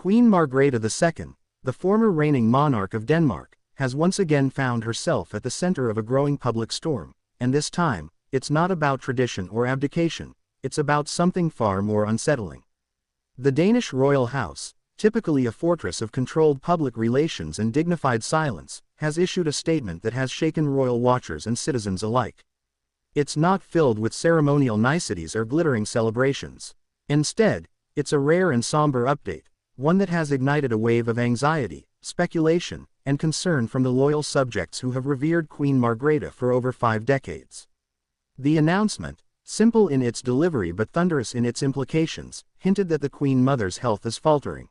Queen Margrethe II, the former reigning monarch of Denmark, has once again found herself at the center of a growing public storm, and this time, it's not about tradition or abdication, it's about something far more unsettling. The Danish Royal House, typically a fortress of controlled public relations and dignified silence, has issued a statement that has shaken royal watchers and citizens alike. It's not filled with ceremonial niceties or glittering celebrations. Instead, it's a rare and somber update, one that has ignited a wave of anxiety, speculation, and concern from the loyal subjects who have revered Queen Margrethe for over 5 decades. The announcement, simple in its delivery but thunderous in its implications, hinted that the Queen Mother's health is faltering.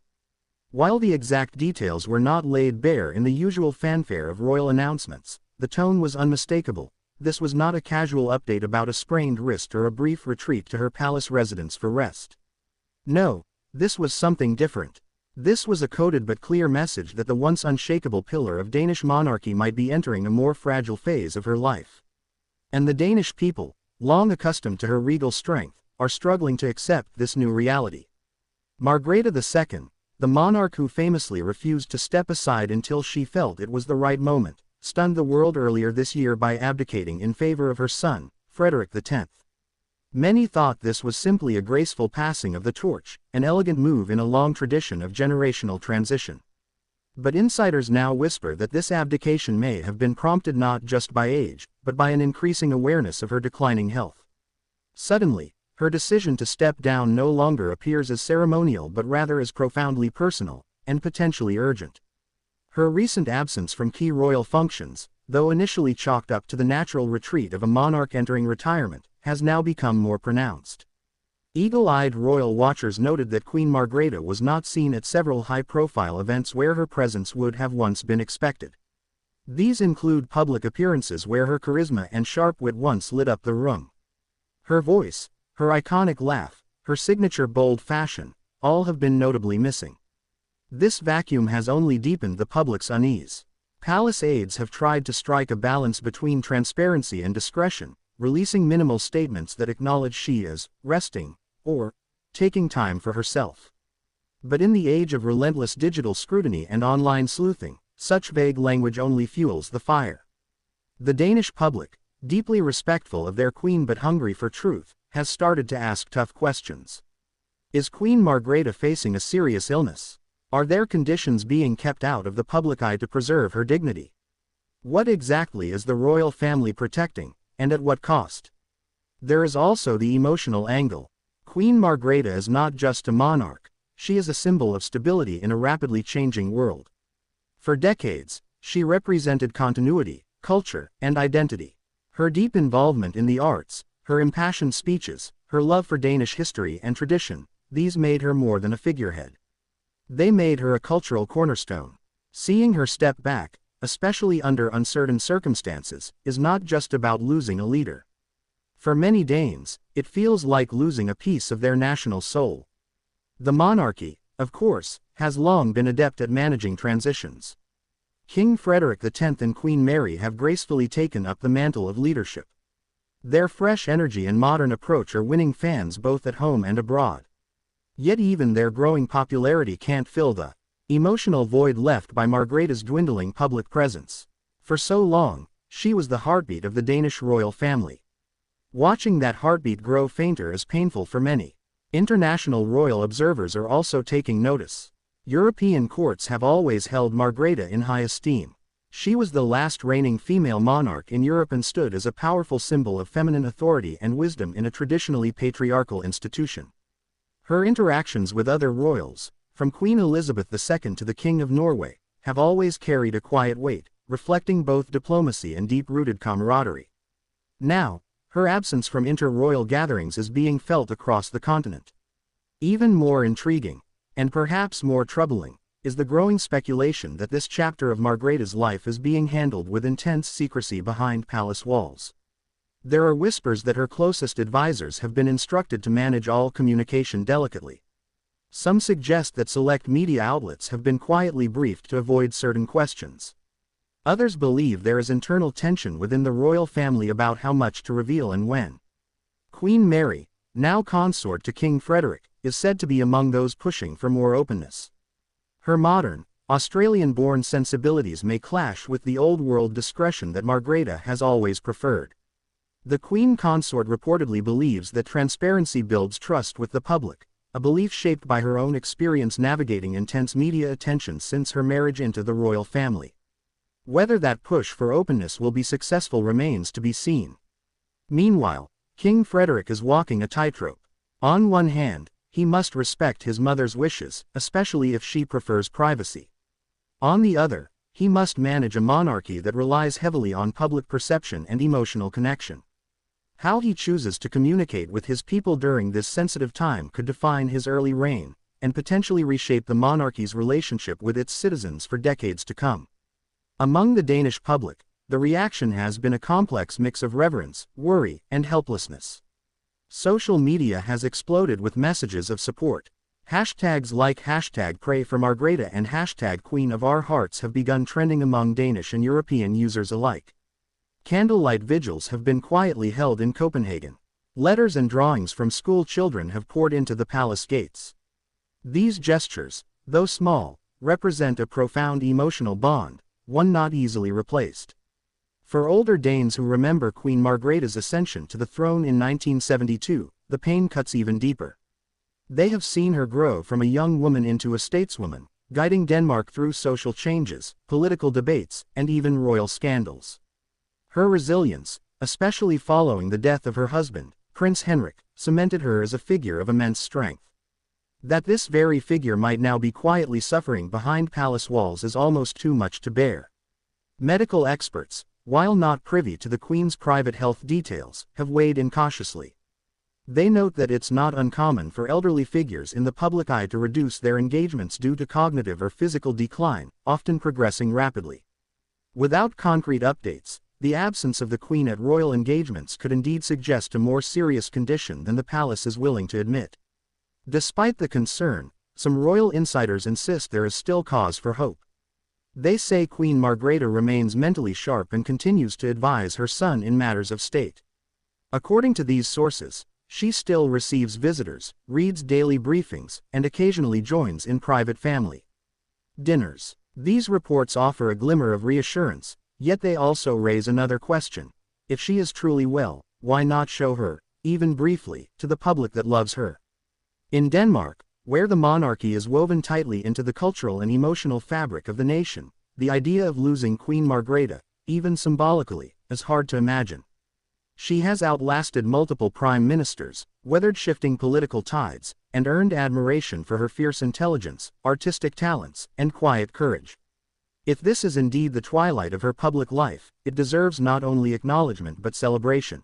While the exact details were not laid bare in the usual fanfare of royal announcements, the tone was unmistakable. This was not a casual update about a sprained wrist or a brief retreat to her palace residence for rest. No, this was something different. This was a coded but clear message that the once unshakable pillar of Danish monarchy might be entering a more fragile phase of her life. And the Danish people, long accustomed to her regal strength, are struggling to accept this new reality. Margrethe II, the monarch who famously refused to step aside until she felt it was the right moment, stunned the world earlier this year by abdicating in favor of her son, Frederik X. Many thought this was simply a graceful passing of the torch, an elegant move in a long tradition of generational transition. But insiders now whisper that this abdication may have been prompted not just by age, but by an increasing awareness of her declining health. Suddenly, her decision to step down no longer appears as ceremonial but rather as profoundly personal, and potentially urgent. Her recent absence from key royal functions, though initially chalked up to the natural retreat of a monarch entering retirement, has now become more pronounced. Eagle-eyed royal watchers noted that Queen Margrethe was not seen at several high-profile events where her presence would have once been expected. These include public appearances where her charisma and sharp wit once lit up the room. Her voice, her iconic laugh, her signature bold fashion, all have been notably missing. This vacuum has only deepened the public's unease. Palace aides have tried to strike a balance between transparency and discretion, releasing minimal statements that acknowledge she is resting, or taking time for herself. But in the age of relentless digital scrutiny and online sleuthing, such vague language only fuels the fire. The Danish public, deeply respectful of their queen but hungry for truth, has started to ask tough questions. Is Queen Margrethe facing a serious illness? Are there conditions being kept out of the public eye to preserve her dignity? What exactly is the royal family protecting, and at what cost? There is also the emotional angle. Queen Margrethe is not just a monarch, she is a symbol of stability in a rapidly changing world. For decades, she represented continuity, culture, and identity. Her deep involvement in the arts, her impassioned speeches, her love for Danish history and tradition, these made her more than a figurehead. They made her a cultural cornerstone. Seeing her step back, especially under uncertain circumstances, is not just about losing a leader. For many Danes, it feels like losing a piece of their national soul. The monarchy, of course, has long been adept at managing transitions. King Frederik X and Queen Mary have gracefully taken up the mantle of leadership. Their fresh energy and modern approach are winning fans both at home and abroad. Yet even their growing popularity can't fill the emotional void left by Margrethe's dwindling public presence. For so long, she was the heartbeat of the Danish royal family. Watching that heartbeat grow fainter is painful for many. International royal observers are also taking notice. European courts have always held Margrethe in high esteem. She was the last reigning female monarch in Europe and stood as a powerful symbol of feminine authority and wisdom in a traditionally patriarchal institution. Her interactions with other royals, from Queen Elizabeth II to the King of Norway, have always carried a quiet weight, reflecting both diplomacy and deep-rooted camaraderie. Now, her absence from inter-royal gatherings is being felt across the continent. Even more intriguing, and perhaps more troubling, is the growing speculation that this chapter of Margrethe's life is being handled with intense secrecy behind palace walls. There are whispers that her closest advisors have been instructed to manage all communication delicately. Some suggest that select media outlets have been quietly briefed to avoid certain questions. Others believe there is internal tension within the royal family about how much to reveal and when. Queen Mary, now consort to King Frederik, is said to be among those pushing for more openness. Her modern, Australian-born sensibilities may clash with the old-world discretion that Margrethe has always preferred. The Queen Consort reportedly believes that transparency builds trust with the public, a belief shaped by her own experience navigating intense media attention since her marriage into the royal family. Whether that push for openness will be successful remains to be seen. Meanwhile, King Frederik is walking a tightrope. On one hand, he must respect his mother's wishes, especially if she prefers privacy. On the other, he must manage a monarchy that relies heavily on public perception and emotional connection. How he chooses to communicate with his people during this sensitive time could define his early reign, and potentially reshape the monarchy's relationship with its citizens for decades to come. Among the Danish public, the reaction has been a complex mix of reverence, worry, and helplessness. Social media has exploded with messages of support. Hashtags like #Pray for Margrethe and #Queen of Our Hearts have begun trending among Danish and European users alike. Candlelight vigils have been quietly held in Copenhagen. Letters and drawings from school children have poured into the palace gates. These gestures, though small, represent a profound emotional bond, one not easily replaced. For older Danes who remember Queen Margrethe's ascension to the throne in 1972, the pain cuts even deeper. They have seen her grow from a young woman into a stateswoman, guiding Denmark through social changes, political debates, and even royal scandals. Her resilience, especially following the death of her husband, Prince Henrik, cemented her as a figure of immense strength. That this very figure might now be quietly suffering behind palace walls is almost too much to bear. Medical experts, while not privy to the Queen's private health details, have weighed in cautiously. They note that it's not uncommon for elderly figures in the public eye to reduce their engagements due to cognitive or physical decline, often progressing rapidly. Without concrete updates, the absence of the Queen at royal engagements could indeed suggest a more serious condition than the palace is willing to admit. Despite the concern, some royal insiders insist there is still cause for hope. They say Queen Margrethe remains mentally sharp and continues to advise her son in matters of state. According to these sources, she still receives visitors, reads daily briefings, and occasionally joins in private family dinners. These reports offer a glimmer of reassurance, yet they also raise another question. If she is truly well, why not show her, even briefly, to the public that loves her? In Denmark, where the monarchy is woven tightly into the cultural and emotional fabric of the nation, the idea of losing Queen Margrethe, even symbolically, is hard to imagine. She has outlasted multiple prime ministers, weathered shifting political tides, and earned admiration for her fierce intelligence, artistic talents, and quiet courage. If this is indeed the twilight of her public life, it deserves not only acknowledgement but celebration.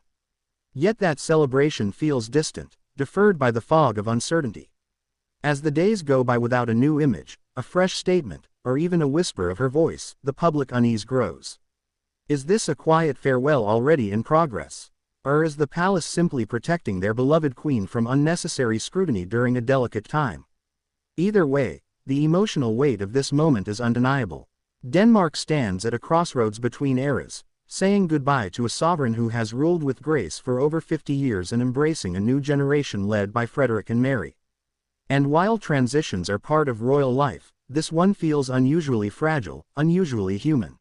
Yet that celebration feels distant, deferred by the fog of uncertainty. As the days go by without a new image, a fresh statement, or even a whisper of her voice, the public unease grows. Is this a quiet farewell already in progress? Or is the palace simply protecting their beloved queen from unnecessary scrutiny during a delicate time? Either way, the emotional weight of this moment is undeniable. Denmark stands at a crossroads between eras, saying goodbye to a sovereign who has ruled with grace for over 50 years and embracing a new generation led by Frederik and Mary. And while transitions are part of royal life, this one feels unusually fragile, unusually human.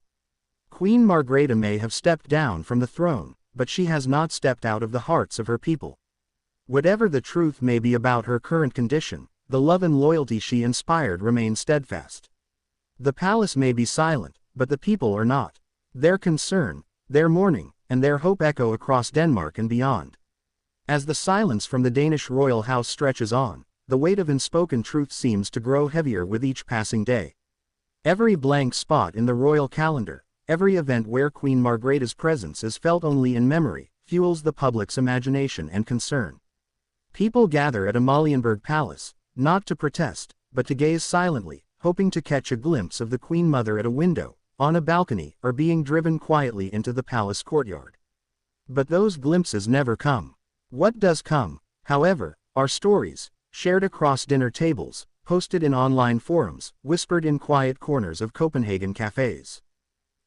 Queen Margrethe may have stepped down from the throne, but she has not stepped out of the hearts of her people. Whatever the truth may be about her current condition, the love and loyalty she inspired remain steadfast. The palace may be silent, but the people are not. Their concern, their mourning, and their hope echo across Denmark and beyond. As the silence from the Danish Royal House stretches on, the weight of unspoken truth seems to grow heavier with each passing day. Every blank spot in the royal calendar, every event where Queen Margrethe's presence is felt only in memory, fuels the public's imagination and concern. People gather at Amalienborg Palace, not to protest, but to gaze silently, hoping to catch a glimpse of the Queen Mother at a window, on a balcony, or being driven quietly into the palace courtyard. But those glimpses never come. What does come, however, are stories, shared across dinner tables, posted in online forums, whispered in quiet corners of Copenhagen cafes.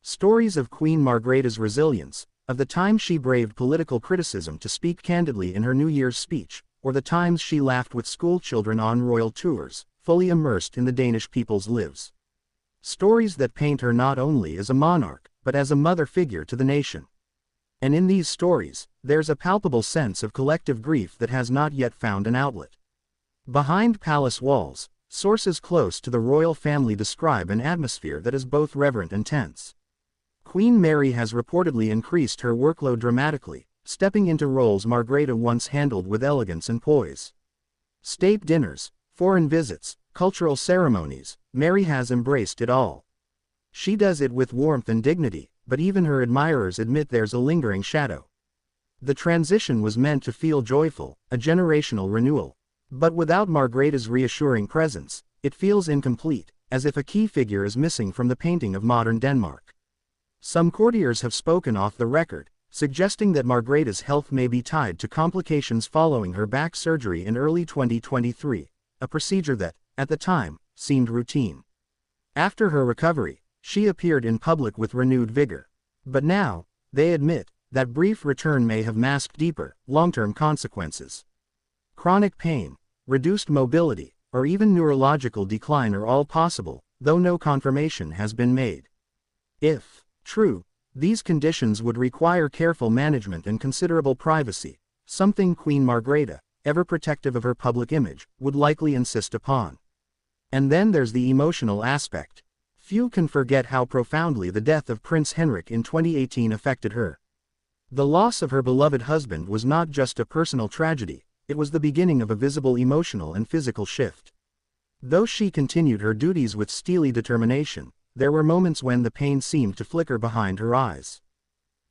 Stories of Queen Margrethe's resilience, of the time she braved political criticism to speak candidly in her New Year's speech, or the times she laughed with school children on royal tours, fully immersed in the Danish people's lives. Stories that paint her not only as a monarch, but as a mother figure to the nation. And in these stories, there's a palpable sense of collective grief that has not yet found an outlet. Behind palace walls, sources close to the royal family describe an atmosphere that is both reverent and tense. Queen Mary has reportedly increased her workload dramatically, stepping into roles Margrethe once handled with elegance and poise. State dinners, foreign visits, cultural ceremonies, Mary has embraced it all. She does it with warmth and dignity, but even her admirers admit there's a lingering shadow. The transition was meant to feel joyful, a generational renewal. But without Margrethe's reassuring presence, it feels incomplete, as if a key figure is missing from the painting of modern Denmark. Some courtiers have spoken off the record, suggesting that Margrethe's health may be tied to complications following her back surgery in early 2023, a procedure that, at the time, seemed routine. After her recovery, she appeared in public with renewed vigor. But now, they admit, that brief return may have masked deeper, long-term consequences. Chronic pain, reduced mobility, or even neurological decline are all possible, though no confirmation has been made. If true, these conditions would require careful management and considerable privacy, something Queen Margrethe, ever protective of her public image, would likely insist upon. And then there's the emotional aspect. Few can forget how profoundly the death of Prince Henrik in 2018 affected her. The loss of her beloved husband was not just a personal tragedy, it was the beginning of a visible emotional and physical shift. Though she continued her duties with steely determination, there were moments when the pain seemed to flicker behind her eyes.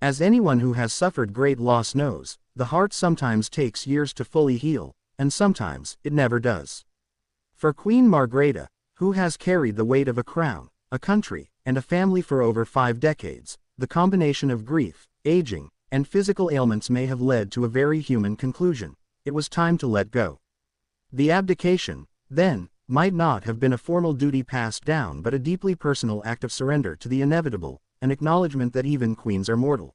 As anyone who has suffered great loss knows, the heart sometimes takes years to fully heal, and sometimes it never does. For Queen Margrethe, who has carried the weight of a crown, a country, and a family for over 5 decades, the combination of grief, aging, and physical ailments may have led to a very human conclusion. It was time to let go. The abdication, then, might not have been a formal duty passed down but a deeply personal act of surrender to the inevitable, an acknowledgement that even queens are mortal.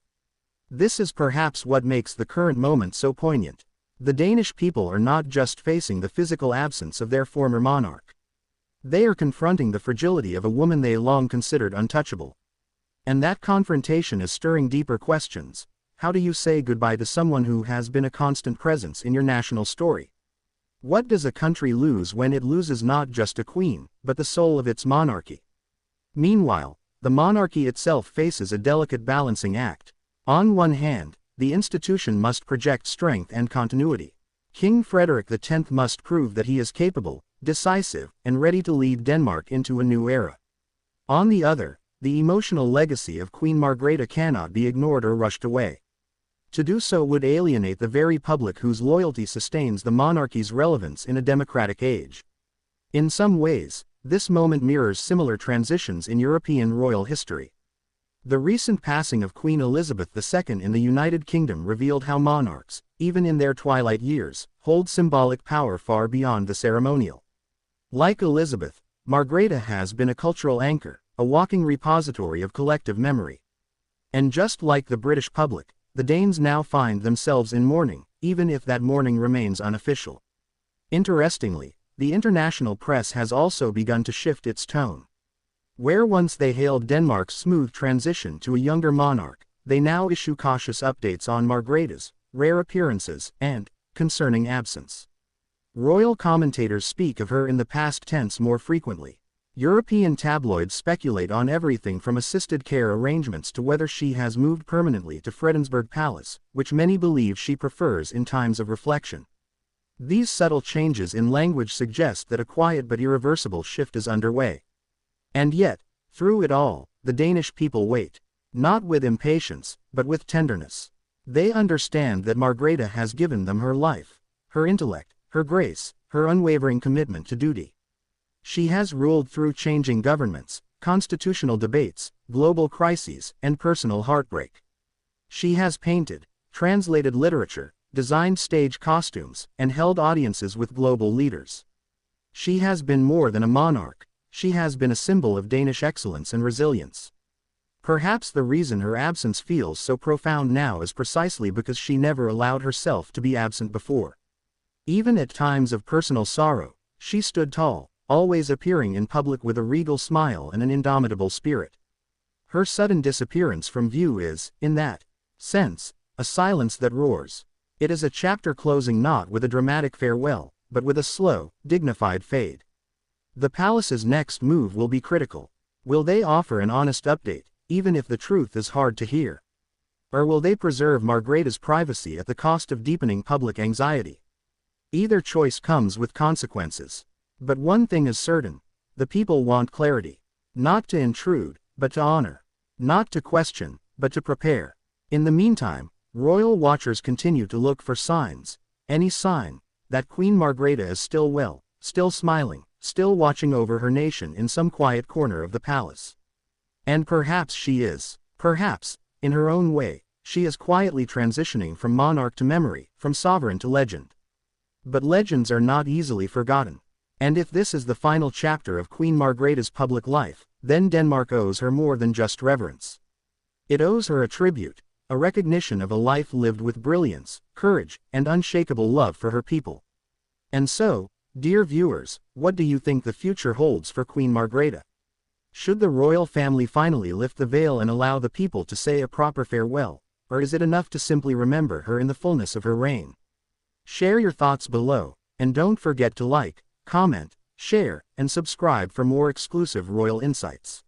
This is perhaps what makes the current moment so poignant. The Danish people are not just facing the physical absence of their former monarch. They are confronting the fragility of a woman they long considered untouchable. And that confrontation is stirring deeper questions. How do you say goodbye to someone who has been a constant presence in your national story? What does a country lose when it loses not just a queen, but the soul of its monarchy? Meanwhile, the monarchy itself faces a delicate balancing act. On one hand, the institution must project strength and continuity. King Frederik X must prove that he is capable, decisive, and ready to lead Denmark into a new era. On the other, the emotional legacy of Queen Margrethe cannot be ignored or rushed away. To do so would alienate the very public whose loyalty sustains the monarchy's relevance in a democratic age. In some ways, this moment mirrors similar transitions in European royal history. The recent passing of Queen Elizabeth II in the United Kingdom revealed how monarchs, even in their twilight years, hold symbolic power far beyond the ceremonial. Like Elizabeth, Margrethe has been a cultural anchor, a walking repository of collective memory. And just like the British public, the Danes now find themselves in mourning, even if that mourning remains unofficial. Interestingly, the international press has also begun to shift its tone. Where once they hailed Denmark's smooth transition to a younger monarch, they now issue cautious updates on Margrethe's rare appearances and concerning absence. Royal commentators speak of her in the past tense more frequently. European tabloids speculate on everything from assisted care arrangements to whether she has moved permanently to Fredensborg Palace, which many believe she prefers in times of reflection. These subtle changes in language suggest that a quiet but irreversible shift is underway. And yet, through it all, the Danish people wait. Not with impatience, but with tenderness. They understand that Margrethe has given them her life, her intellect, her grace, her unwavering commitment to duty. She has ruled through changing governments, constitutional debates, global crises, and personal heartbreak. She has painted, translated literature, designed stage costumes, and held audiences with global leaders. She has been more than a monarch, she has been a symbol of Danish excellence and resilience. Perhaps the reason her absence feels so profound now is precisely because she never allowed herself to be absent before. Even at times of personal sorrow, she stood tall, always appearing in public with a regal smile and an indomitable spirit. Her sudden disappearance from view is, in that sense, a silence that roars. It is a chapter closing not with a dramatic farewell, but with a slow, dignified fade. The palace's next move will be critical. Will they offer an honest update, even if the truth is hard to hear? Or will they preserve Margrethe's privacy at the cost of deepening public anxiety? Either choice comes with consequences. But one thing is certain: the people want clarity. Not to intrude, but to honor. Not to question, but to prepare. In the meantime, royal watchers continue to look for signs, any sign, that Queen Margrethe is still well, still smiling, still watching over her nation in some quiet corner of the palace. And perhaps she is. Perhaps, in her own way, she is quietly transitioning from monarch to memory, from sovereign to legend. But legends are not easily forgotten. And if this is the final chapter of Queen Margrethe's public life, then Denmark owes her more than just reverence. It owes her a tribute, a recognition of a life lived with brilliance, courage, and unshakable love for her people. And so, dear viewers, what do you think the future holds for Queen Margrethe? Should the royal family finally lift the veil and allow the people to say a proper farewell, or is it enough to simply remember her in the fullness of her reign? Share your thoughts below, and don't forget to like, comment, share, and subscribe for more exclusive royal insights.